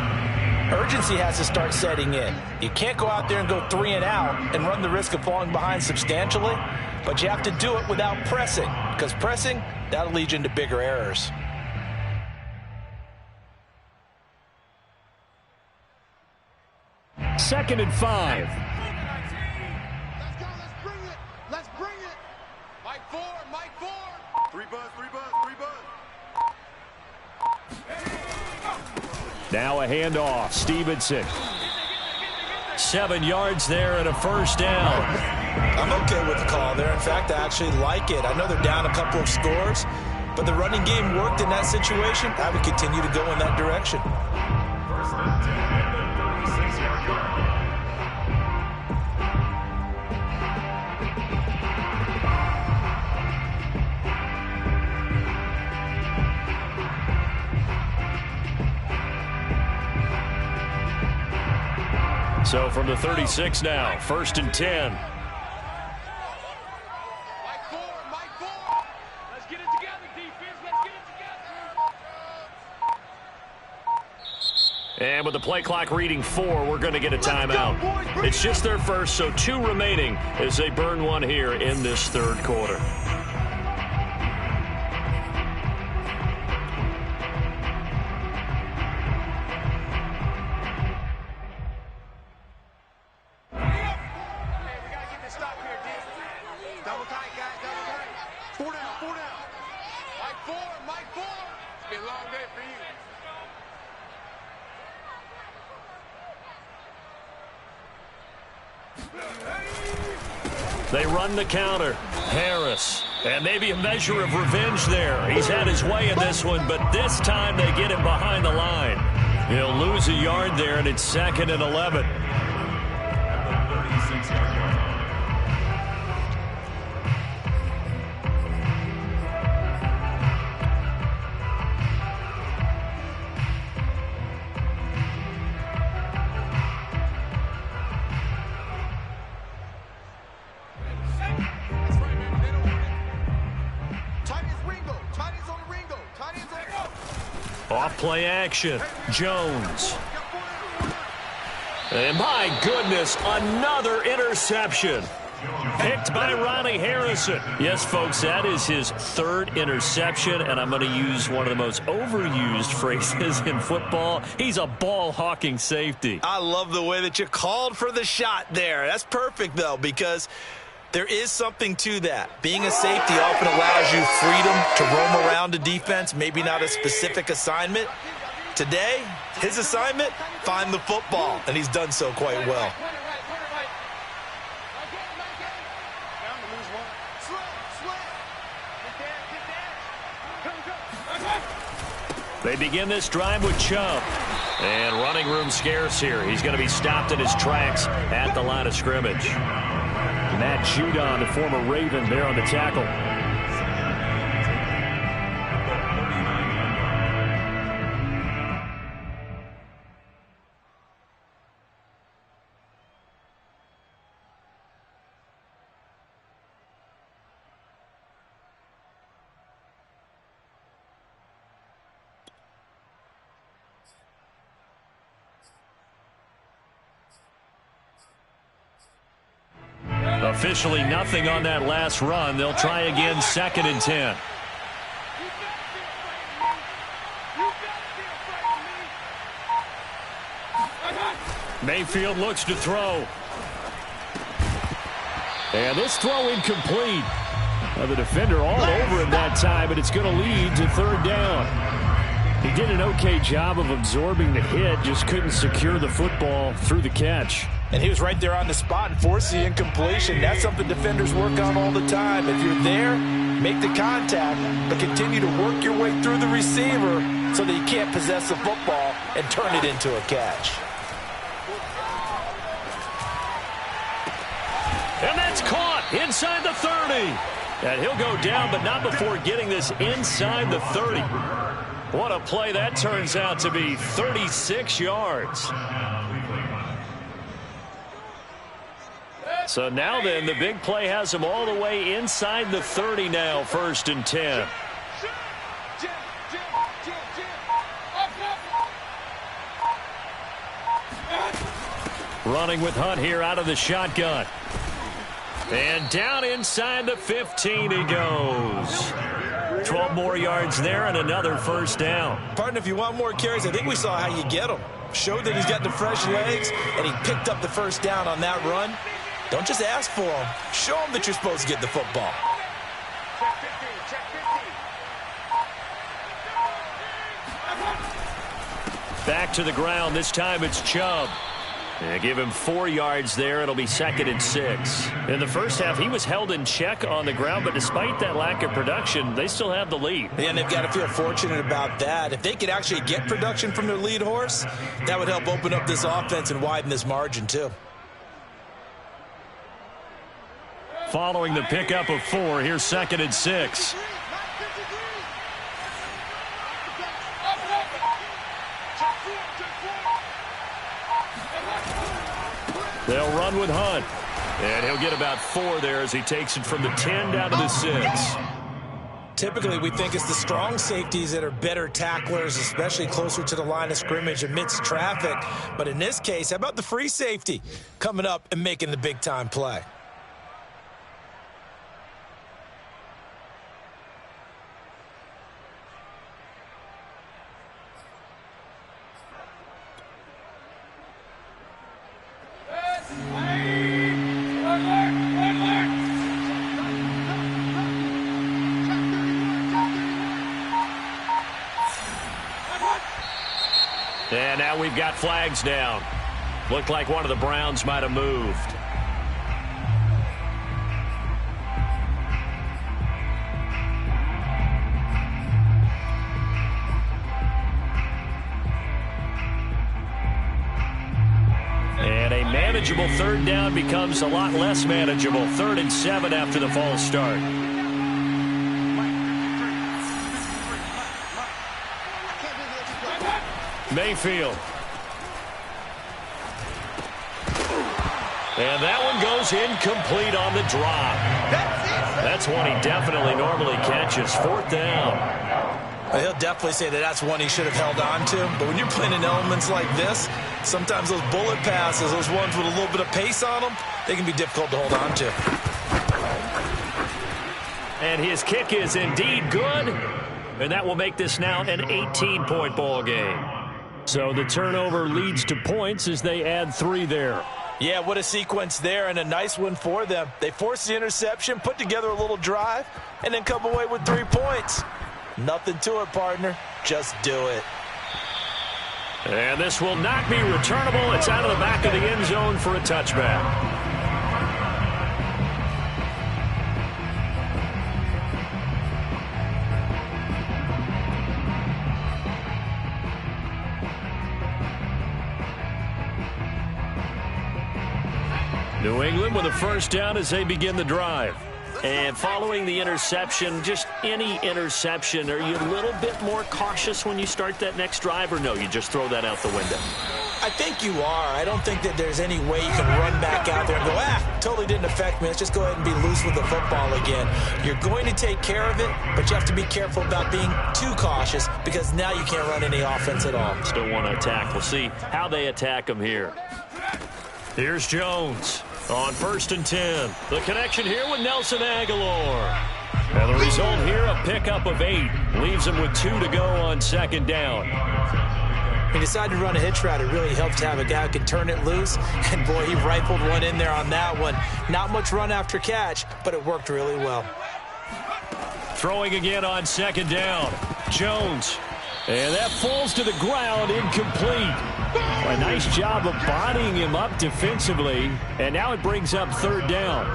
S3: urgency has to start setting in. You can't go out there and go 3 and out and run the risk of falling behind substantially, but you have to do it without pressing, because pressing, that'll lead you into bigger errors.
S5: Second and 5.
S7: Let's bring it. Mike Ford, Mike Ford. 3 buzz.
S5: Now a handoff. Stevenson.
S1: 7 yards there and a first down.
S2: I'm okay with the call there. In fact, I actually like it. I know they're down a couple of scores, but the running game worked in that situation. I would continue to go in that direction.
S4: First and 10 at the 36-yard line.
S1: So from the 36 now, first and 10.
S7: Mike Ford. Let's get it together, defense. Let's get it together.
S1: And with the play clock reading 4, we're going to get a timeout. It's just their first, so 2 remaining as they burn one here in this third quarter. They run the counter. Harris. And maybe a measure of revenge there. He's had his way in this one, but this time they get him behind the line. He'll lose a yard there, and it's 2nd and 11.
S4: At the 36-yard line.
S1: Off play action. Jones. And my goodness, another interception. Picked by Ronnie Harrison. Yes, folks, that is his 3rd interception, and I'm going to use one of the most overused phrases in football. He's a ball-hawking safety.
S2: I love the way that you called for the shot there. That's perfect, though, because there is something to that. Being a safety often allows you freedom to roam around a defense, maybe not a specific assignment. Today, his assignment, find the football, and he's done so quite well.
S1: They begin this drive with Chubb. And running room scarce here. He's going to be stopped in his tracks at the line of scrimmage.
S5: Matt Judon, the former Raven, there on the tackle.
S1: Officially nothing on that last run. They'll try again, 2nd and 10. Mayfield looks to throw.
S5: And this throw incomplete. Now the defender all over him that time, but it's going to lead to 3rd down. He did an okay job of absorbing the hit, just couldn't secure the football through the catch.
S3: And he was right there on the spot and forced the incompletion. That's something defenders work on all the time. If you're there, make the contact, but continue to work your way through the receiver so that you can't possess the football and turn it into a catch.
S1: And that's caught inside the 30. And he'll go down, but not before getting this inside the 30. What a play that turns out to be, 36 yards. So now then, the big play has him all the way inside the 30 now, 1st and 10. Running with Hunt here out of the shotgun. And down inside the 15 he goes. 12 more yards there and another 1st down.
S2: Partner, if you want more carries, I think we saw how you get them. Showed that he's got the fresh legs, and he picked up the 1st down on that run. Don't just ask for him. Show him that you're supposed to get the football.
S1: Back to the ground. This time it's Chubb. They give him 4 yards there. It'll be 2nd and 6. In the first half, he was held in check on the ground, but despite that lack of production, they still have the lead.
S2: And they've got to feel fortunate about that. If they could actually get production from their lead horse, that would help open up this offense and widen this margin too.
S1: Following the pickup of 4, here's 2nd and 6. They'll run with Hunt. And he'll get about 4 there as he takes it from the 10 down to the 6.
S2: Typically, we think it's the strong safeties that are better tacklers, especially closer to the line of scrimmage amidst traffic. But in this case, how about the free safety coming up and making the big-time play?
S1: And now we've got flags down. Looked like one of the Browns might have moved. And a manageable 3rd down becomes a lot less manageable. 3rd and 7 after the false start. Mayfield. And that one goes incomplete on the drop. That's one he definitely normally catches. 4th down.
S2: Well, he'll definitely say that that's one he should have held on to. But when you're playing in elements like this, sometimes those bullet passes, those ones with a little bit of pace on them, they can be difficult to hold on to.
S1: And his kick is indeed good. And that will make this now an 18-point ball game. So the turnover leads to points as they add 3 there.
S2: Yeah, what a sequence there, and a nice one for them. They forced the interception, put together a little drive, and then come away with 3 points. Nothing to it, partner. Just do it.
S1: And this will not be returnable. It's out of the back of the end zone for a touchback. New England with a 1st down as they begin the drive. And following the interception, just any interception, are you a little bit more cautious when you start that next drive, or no, you just throw that out the window?
S2: I think you are. I don't think that there's any way you can run back out there and go, totally didn't affect me. Let's just go ahead and be loose with the football again. You're going to take care of it, but you have to be careful about being too cautious because now you can't run any offense at all.
S1: Still want to attack. We'll see how they attack them here. Here's Jones. On 1st and 10. The connection here with Nelson Aguilar. And the result here, a pickup of 8. Leaves him with 2 to go on 2nd down.
S2: He decided to run a hitch route. It really helps to have a guy who can turn it loose. And, boy, he rifled one in there on that one. Not much run after catch, but it worked really well.
S1: Throwing again on 2nd down. Jones. And that falls to the ground, incomplete. A nice job of bodying him up defensively. And now it brings up 3rd down.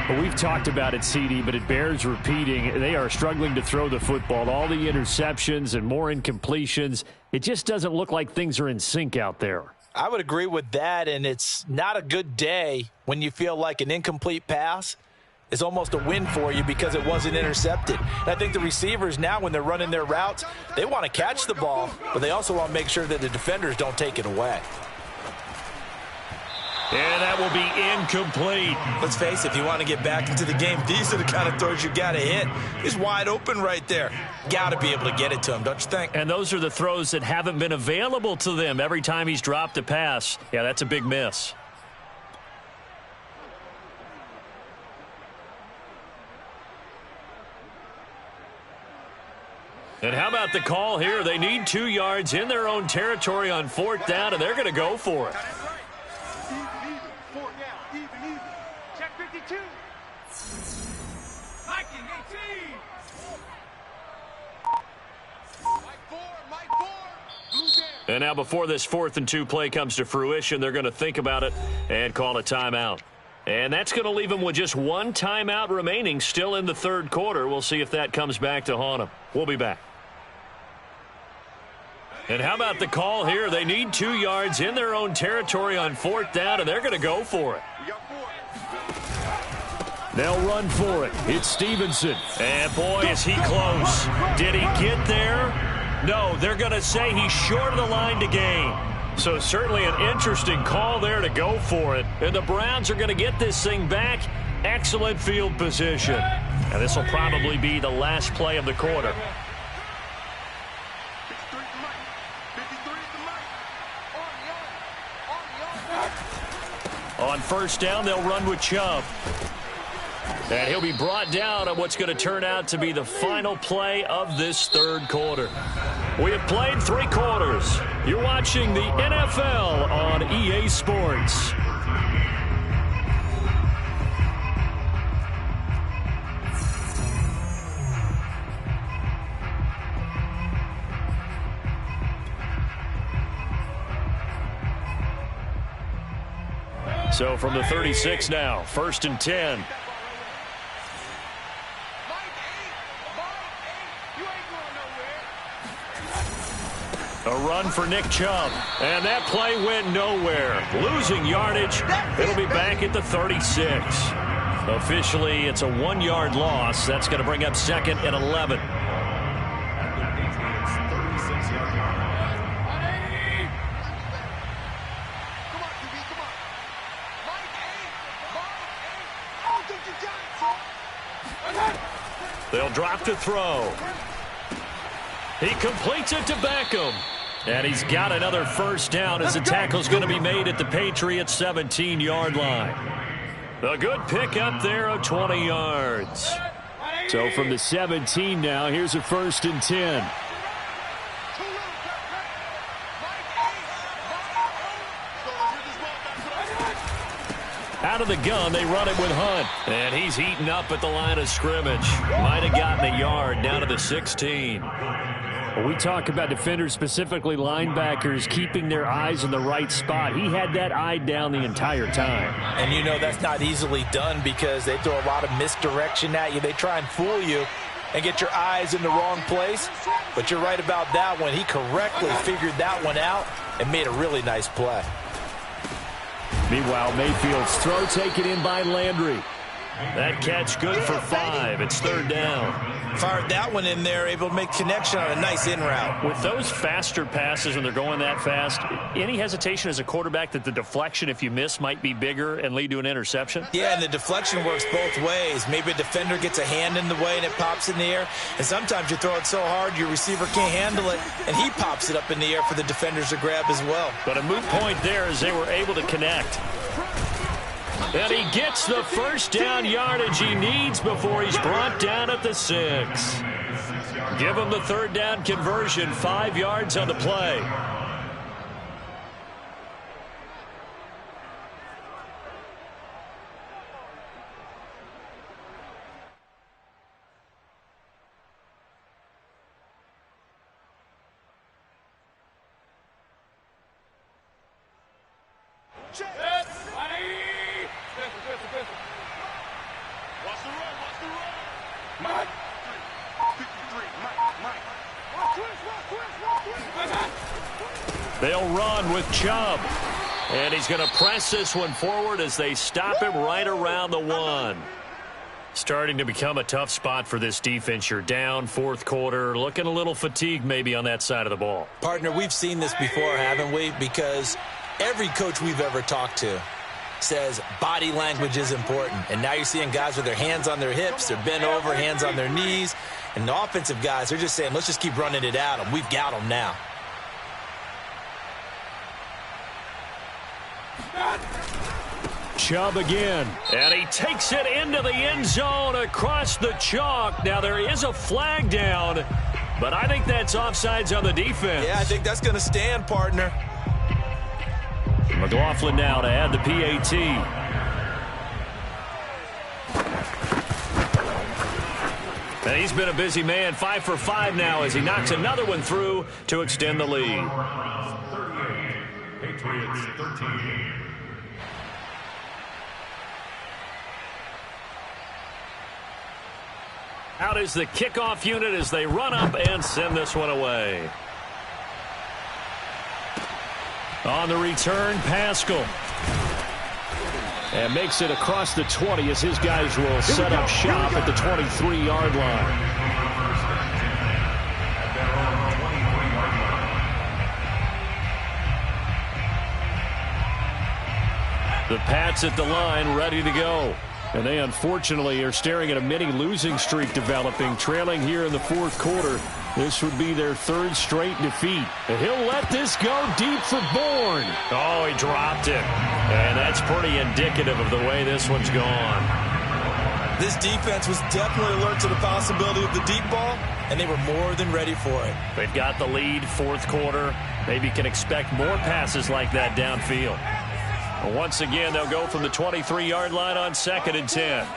S5: Well, we've talked about it, CD, but it bears repeating. They are struggling to throw the football. All the interceptions and more incompletions. It just doesn't look like things are in sync out there.
S2: I would agree with that, and it's not a good day when you feel like an incomplete pass is almost a win for you because it wasn't intercepted. And I think the receivers now, when they're running their routes, they want to catch the ball, but they also want to make sure that the defenders don't take it away.
S1: And that will be incomplete.
S2: Let's face it, if you want to get back into the game, these are the kind of throws you got to hit. He's wide open right there. Got to be able to get it to him, don't you think?
S1: And those are the throws that haven't been available to them every time he's dropped a pass. Yeah, that's a big miss. And how about the call here? They need 2 yards in their own territory on 4th down, and they're going to go for it. And now before this 4th and 2 play comes to fruition, they're going to think about it and call a timeout. And that's going to leave them with just 1 timeout remaining still in the 3rd quarter. We'll see if that comes back to haunt them. We'll be back. And how about the call here? They need 2 yards in their own territory on 4th down, and they're going to go for it.
S5: They'll run for it. It's Stevenson.
S1: And boy, is he close. Did he get there? No, they're going to say he's short of the line to gain. So certainly an interesting call there to go for it. And the Browns are going to get this thing back. Excellent field position. And this will probably be the last play of the quarter. On 1st down, they'll run with Chubb. And he'll be brought down on what's going to turn out to be the final play of this 3rd quarter. We have played 3 quarters. You're watching the NFL on EA Sports. So from the 36 now, 1st and 10. A run for Nick Chubb. And that play went nowhere. Losing yardage. It'll be back at the 36. Officially, it's a 1-yard loss. That's going to bring up 2nd and 11. They'll drop to throw. He completes it to Beckham. And he's got another 1st down as the tackle's going to be made at the Patriots' 17-yard line. A good pick up there of 20 yards.
S5: So from the 17 now, here's a 1st and 10. Out of the gun, they run it with Hunt.
S1: And he's heating up at the line of scrimmage. Might have gotten a yard down to the 16.
S5: When we talk about defenders, specifically linebackers, keeping their eyes in the right spot, he had that eye down the entire time.
S3: And you know that's not easily done because they throw a lot of misdirection at you. They try and fool you and get your eyes in the wrong place. But you're right about that one. He correctly figured that one out and made a really nice play.
S5: Meanwhile, Mayfield's throw taken in by Landry.
S1: That catch good for 5. It's 3rd down.
S2: Fired that one in there, able to make connection on a nice in route.
S1: With those faster passes when they're going that fast, any hesitation as a quarterback that the deflection, if you miss, might be bigger and lead to an interception?
S2: Yeah, and the deflection works both ways. Maybe a defender gets a hand in the way and it pops in the air. And sometimes you throw it so hard your receiver can't handle it, and he pops it up in the air for the defenders to grab as well.
S1: But a moot point there as they were able to connect. And he gets the 1st down yardage he needs before he's brought down at the 6. Give him the 3rd down conversion, 5 yards on the play. They'll run with Chubb. And he's going to press this one forward as they stop him right around the 1. Starting to become a tough spot for this defense. You're down 4th quarter, looking a little fatigued maybe on that side of the ball.
S2: Partner, we've seen this before, haven't we? Because every coach we've ever talked to says body language is important. And now you're seeing guys with their hands on their hips, they're bent over, hands on their knees. And the offensive guys, they're just saying, let's just keep running it at them. We've got them now.
S5: Chubb again.
S1: And he takes it into the end zone across the chalk. Now there is a flag down, but I think that's offsides on the defense.
S2: Yeah, I think that's going to stand, partner.
S1: McLaughlin now to add the PAT. And he's been a busy man, 5 for 5 now as he knocks another one through to extend the lead.
S4: 38, Patriots 13.
S1: Out is the kickoff unit as they run up and send this one away. On the return, Pascal. And makes it across the 20 as his guys will set up shop at the 23-yard line. The Pats at the line, ready to go. And they unfortunately are staring at a mini losing streak developing, trailing here in the fourth quarter. This would be their third straight defeat. And he'll let this go deep for Bourne. Oh, he dropped it. And that's pretty indicative of the way this one's gone.
S2: This defense was definitely alert to the possibility of the deep ball, and they were more than ready for it.
S1: They've got the lead, fourth quarter. Maybe can expect more passes like that downfield. Once again, they'll go from the 23-yard line on 2nd and 10.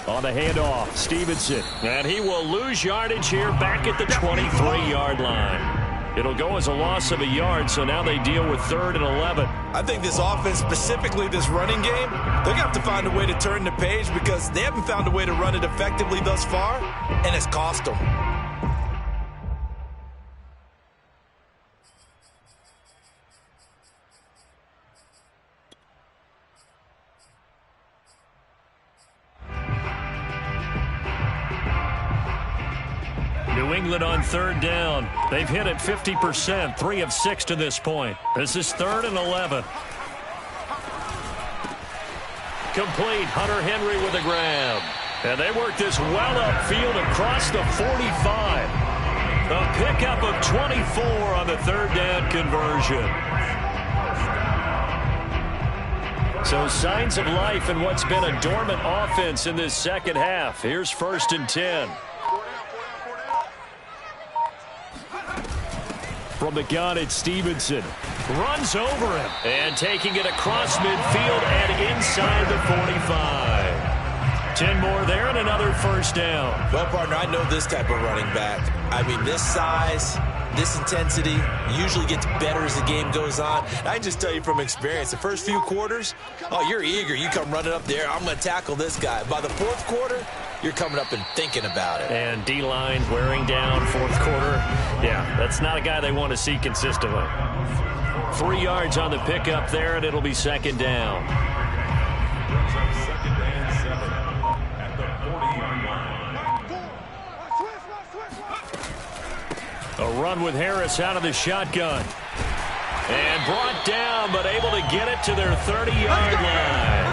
S1: On the handoff, Stevenson. And he will lose yardage here back at the 23-yard line. It'll go as a loss of a yard, so now they deal with 3rd and 11.
S2: I think this offense, specifically this running game, they're going to have to find a way to turn the page because they haven't found a way to run it effectively thus far, and it's cost them.
S1: New England on 3rd down. They've hit it 50%, 3 of 6 to this point. This is 3rd and 11. Complete. Hunter Henry with a grab. And they work this well upfield across the 45. A pickup of 24 on the 3rd down conversion. So signs of life in what's been a dormant offense in this second half. Here's 1st and 10. From the gun, it's Stevenson. Runs over him. And taking it across midfield and inside the 45. 10 more there and another 1st down.
S2: Well, partner, I know this type of running back. I mean, this size, this intensity usually gets better as the game goes on. I can just tell you from experience, the first few quarters, oh, you're eager. You come running up there, I'm going to tackle this guy. By the 4th quarter, you're coming up and thinking about it.
S1: And D-line wearing down 4th quarter. Yeah, that's not a guy they want to see consistently. 3 yards on the pickup there, and it'll be 2nd down.
S4: Brings up 2nd and 7 at the 40-yard line.
S1: A run with Harris out of the shotgun. And brought down, but able to get it to their 30-yard line.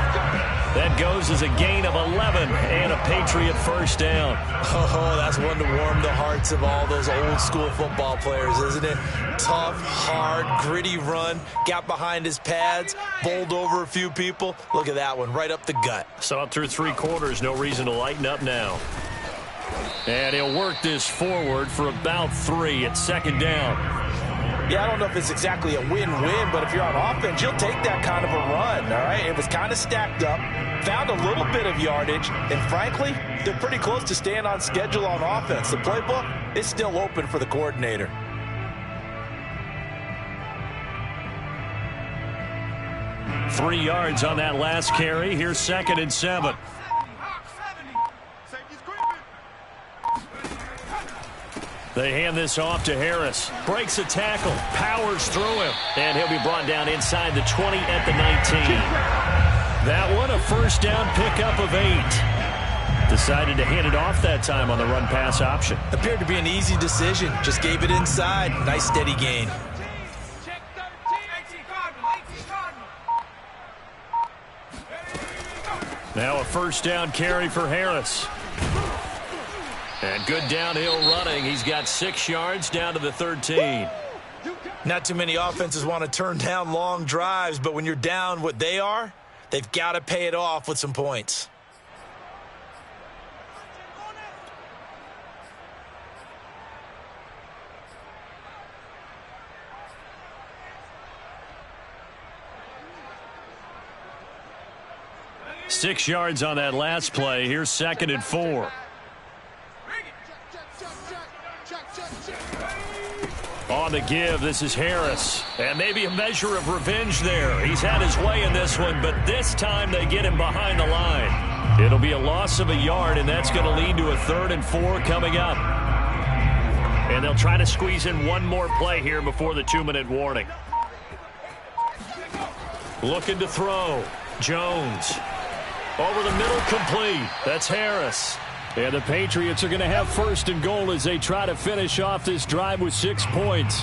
S1: That goes as a gain of 11 and a Patriot 1st down.
S2: Oh, that's one to warm the hearts of all those old school football players, isn't it? Tough, hard, gritty run. Got behind his pads, bowled over a few people. Look at that one, right up the gut.
S1: Saw it through 3 quarters. No reason to lighten up now. And he'll work this forward for about 3 at 2nd down.
S3: Yeah, I don't know if it's exactly a win-win, but if you're on offense, you'll take that kind of a run, all right? It was kind of stacked up, found a little bit of yardage, and frankly, they're pretty close to staying on schedule on offense. The playbook is still open for the coordinator.
S1: Three yards on that last carry. Here's 2nd and 7. They hand this off to Harris. Breaks a tackle. Powers through him. And he'll be brought down inside the 20 at the 19. That one a 1st down pickup of 8. Decided to hand it off that time on the run-pass option.
S2: Appeared to be an easy decision. Just gave it inside. Nice steady gain.
S1: Now a first down carry for Harris. And good downhill running. He's got 6 yards down to the 13.
S2: Not too many offenses want to turn down long drives, but when you're down what they are, they've got to pay it off with some points.
S1: Six yards on that last play. Here's 2nd and 4. On the give, this is Harris. And maybe a measure of revenge there. He's had his way in this one, but this time they get him behind the line. It'll be a loss of a yard, and that's going to lead to a 3rd and 4 coming up. And they'll try to squeeze in one more play here before the 2-minute warning. Looking to throw. Jones. Over the middle, complete. That's Harris.
S5: And the Patriots are going to have 1st and goal as they try to finish off this drive with 6 points.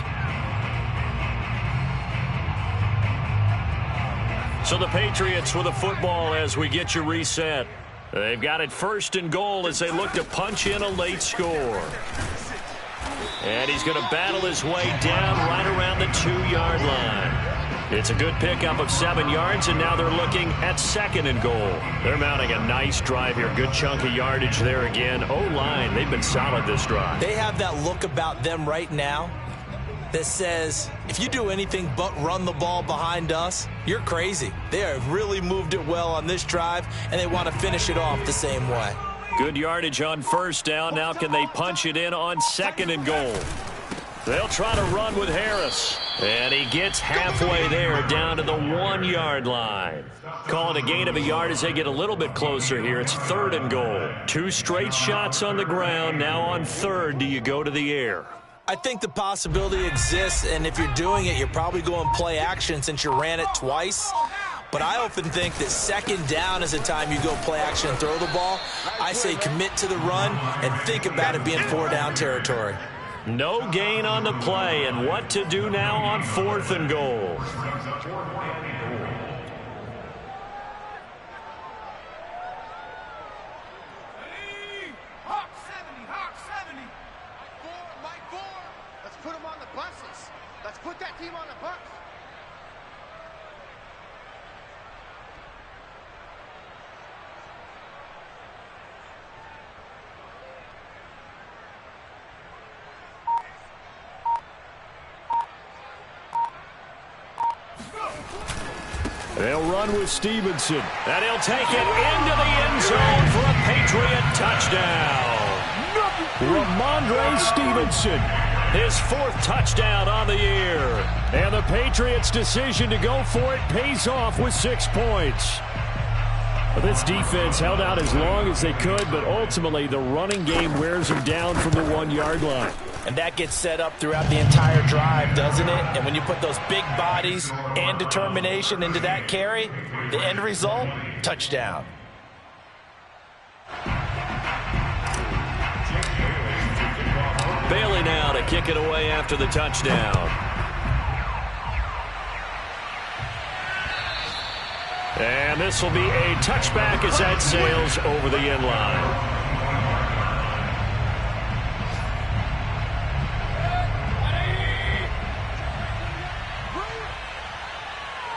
S1: So the Patriots with a football as we get you reset. They've got it 1st and goal as they look to punch in a late score. And he's going to battle his way down right around the 2-yard line. It's a good pickup of 7 yards, and now they're looking at 2nd and goal. They're mounting a nice drive here. Good chunk of yardage there again. O-line, they've been solid this drive.
S2: They have that look about them right now that says, if you do anything but run the ball behind us, you're crazy. They have really moved it well on this drive, and they want to finish it off the same way.
S1: Good yardage on 1st down. Now can they punch it in on 2nd and goal? They'll try to run with Harris. And he gets halfway there down to the 1-yard line. Call it a gain of a yard as they get a little bit closer here. It's 3rd and goal. 2 straight shots on the ground. Now on 3rd, do you go to the air?
S2: I think the possibility exists, and if you're doing it, you're probably going play action since you ran it twice. But I often think that 2nd down is the time you go play action and throw the ball. I say commit to the run and think about it being 4-down territory.
S1: No gain on the play, and what to do now on 4th and goal.
S7: Hawk 70, Hawk 70. Mike 4. Let's put him on the buses. Let's put that team on the bus.
S5: They'll run with Stevenson.
S1: And he'll take it into the end zone for a Patriot touchdown.
S5: Ramondre Stevenson.
S1: His 4th touchdown on the year.
S5: And the Patriots' decision to go for it pays off with 6 points. Well, this defense held out as long as they could, but ultimately the running game wears them down from the 1-yard line.
S3: And that gets set up throughout the entire drive, doesn't it? And when you put those big bodies and determination into that carry, the end result, touchdown.
S1: Bailey now to kick it away after the touchdown. And this will be a touchback as that sails over the end line.